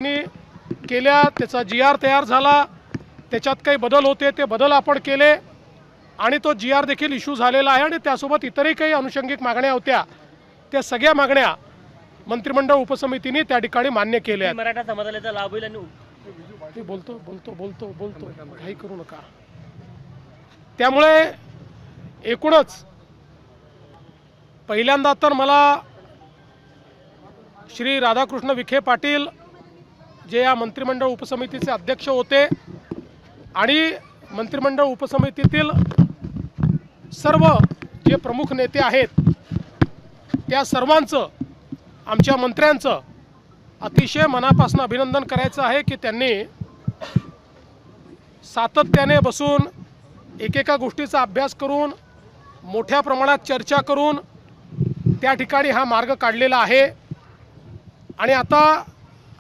केल्या, त्याचा GR तयार झाला, त्याच्यात काही बदल होते ते बदल आपण केले आणि तो GR देखील इश्यू झालेला आहे आणि त्यासोबत इतरही काही अनुषंगिक मागण्या होत्या, त्या सगळ्या मागण्या मंत्रिमंडळ उपसमितीने त्या ठिकाणी मान्य केल्या. मराठा समाजाला लाभ होईल आणि बोलतो काही करू नका. त्यामुळे एकूणच पहिल्यांदा तर मला श्री राधाकृष्ण विखे पाटील जे या मंत्रिमंडळ उपसमितीचे अध्यक्ष होते आणि मंत्रिमंडळ उपसमितीतील सर्व जे प्रमुख नेते आहेत त्या सर्वांचं, आमच्या मंत्र्यांचं अतिशय मनापासून अभिनंदन करायचं आहे की त्यांनी सातत्याने बसून एकेका गोष्टीचा अभ्यास करून मोठ्या प्रमाणात चर्चा करून त्या ठिकाणी हा मार्ग काढलेला आहे. आणि आता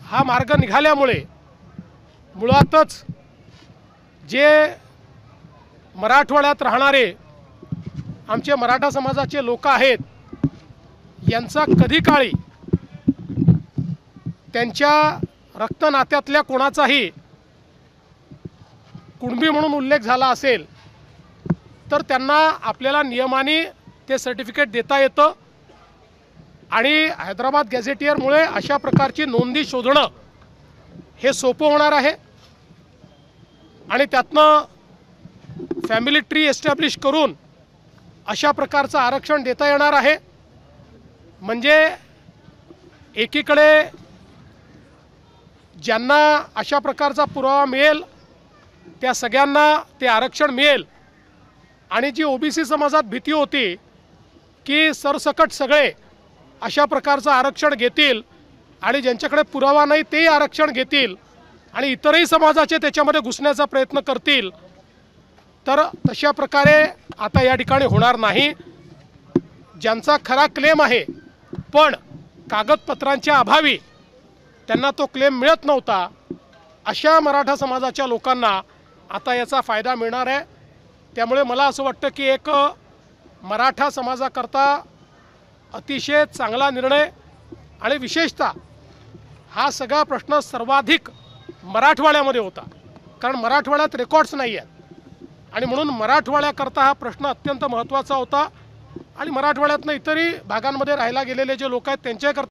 हा मार्ग निघाल्यामुळे मुळातच जे मराठवाड्यात राहणारे आमचे मराठा समाजाचे लोक आहेत यांचा कधी काळी त्यांच्या रक्तनात्यातल्या कोणाचाही कुणबी म्हणून उल्लेख झाला असेल तर त्यांना आपल्याला नियमाने ते सर्टिफिकेट देता येतं आणि हैदराबाद गॅझेटियरमुळे अशा प्रकारची नोंदी शोधणं हे सोपं होणार आहे आणि त्यातनं फॅमिली ट्री एस्टॅब्लिश करून अशा प्रकारचं आरक्षण देता येणार आहे. म्हणजे एकीकडे ज्यांना अशा प्रकारचा पुरावा मिळेल त्या सगळ्यांना ते आरक्षण मिळेल आणि जी OBC समाजात भीती होती की सरसकट सगळे अशा प्रकारचं आरक्षण घेतील आणि ज्यांच्याकडे पुरावा नाही तेही आरक्षण घेतील आणि इतरही समाजाचे त्याच्यामध्ये घुसण्याचा प्रयत्न करतील, तर तशा प्रकारे आता या ठिकाणी होणार नाही. ज्यांचा खरा क्लेम आहे पण कागदपत्रांच्या अभावी त्यांना तो क्लेम मिळत नव्हता अशा मराठा समाजाच्या लोकांना आता याचा फायदा मिळणार आहे. त्यामुळे मला असं वाटतं की एक मराठा समाजाकरता अतिशय चांगला निर्णय आणि विशेषतः हा सगळा प्रश्न सर्वाधिक मराठवाड्यामध्ये होता, कारण मराठवाड्यात रेकॉर्ड्स नाही आहेत आणि म्हणून मराठवाड्याकरता हा प्रश्न अत्यंत महत्त्वाचा होता आणि मराठवाड्यातनं इतरही भागांमध्ये राहायला गेलेले जे लोक आहेत त्यांच्याकरता